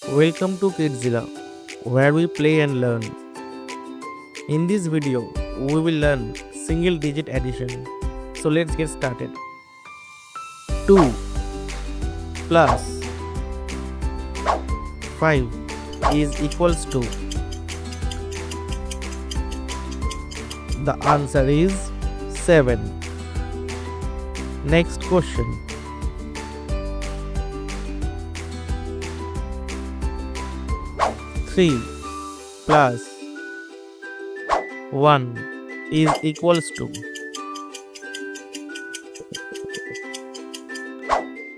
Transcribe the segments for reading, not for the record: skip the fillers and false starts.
Welcome to KidsZilla, where we play and learn. In this video, we will learn single digit addition. So let's get started. 2 plus 5 is equals to. The answer is 7. Next question. 3 plus 1 is equals to.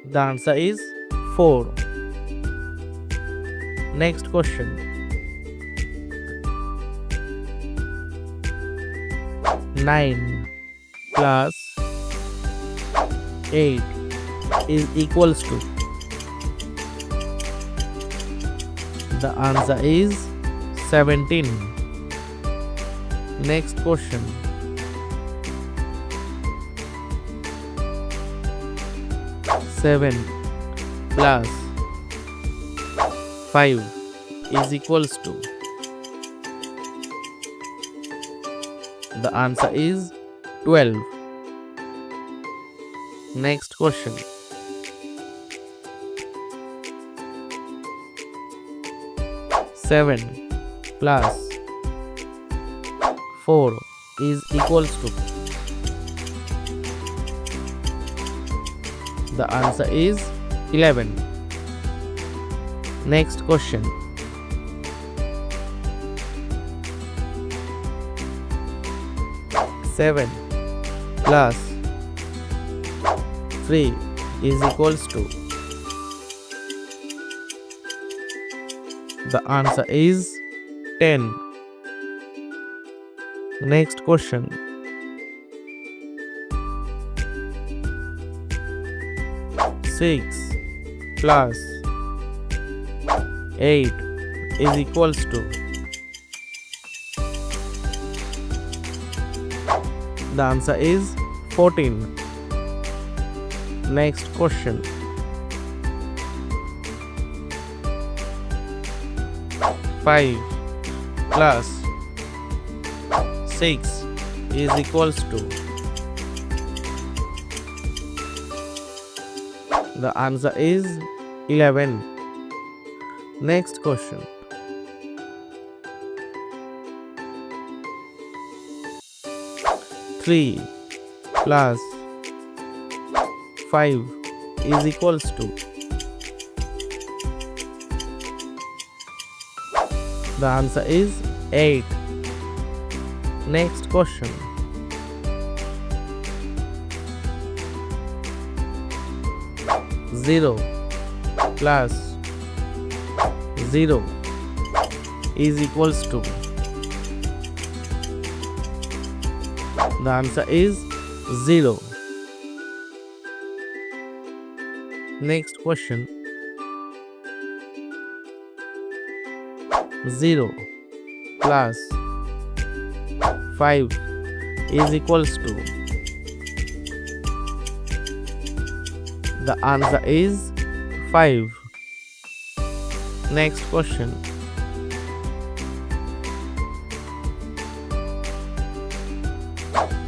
The answer is 4. Next question. 9 plus 8 is equals to. The answer is 17. Next question. 7 plus 5 is equals to. The answer is 12. Next question. 7 plus 4 is equals to. The answer is 11. Next question. 7 plus 3 is equals to. The answer is 10. Next question. 6 plus 8 is equals to. The answer is 14. Next question. 5 plus 6 is equals to. The answer is 11. Next question. 3 plus 5 is equals to. The answer is 8. Next question. 0 plus 0 is equals to. The answer is 0. Next question. 0 plus 5 is equals to. The answer is 5. Next question.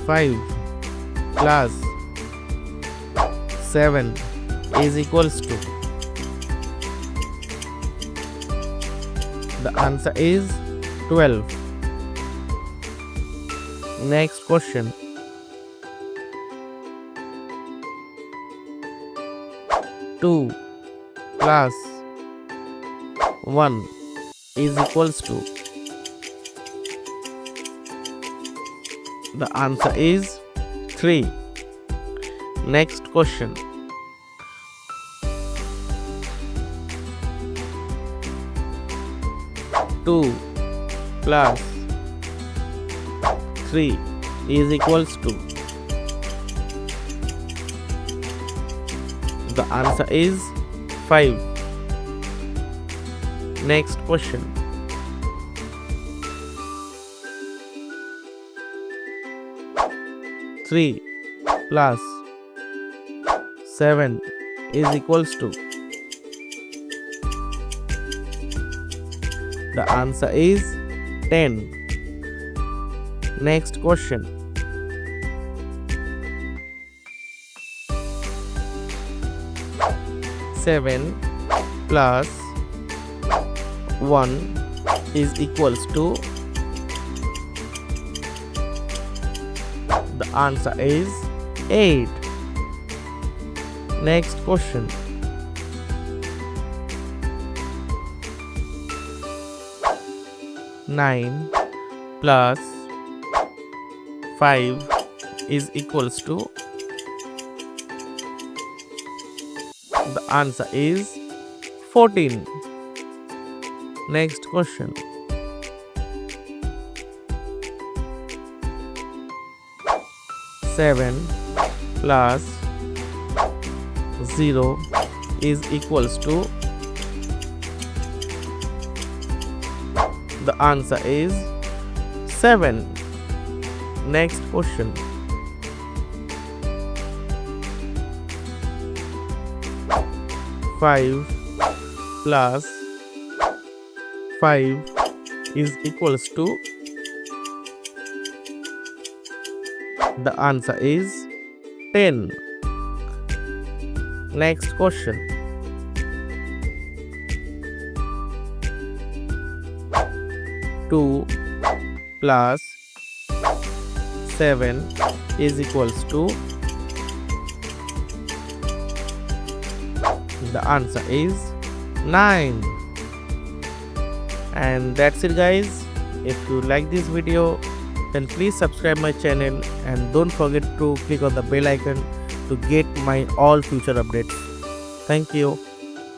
5 plus 7 is equals to. The answer is 12. Next question. 2 plus 1 is equals to. The answer is 3. Next question. 2 plus 3 is equals to. The answer is 5. Next question. 3 plus 7 is equals to. The answer is 10. Next question. Seven plus 1 is equals to. The answer is 8. Next question. 9 plus 5 is equals to. The answer is 14. Next question. 7 plus 0 is equals to. The answer is 7. Next question. 5 plus 5 is equals to. The answer is 10. Next question. 2 plus 7 is equals to. The answer is 9. And that's it, guys. If you like this video, then please subscribe my channel and don't forget to click on the bell icon to get my all future updates. Thank you.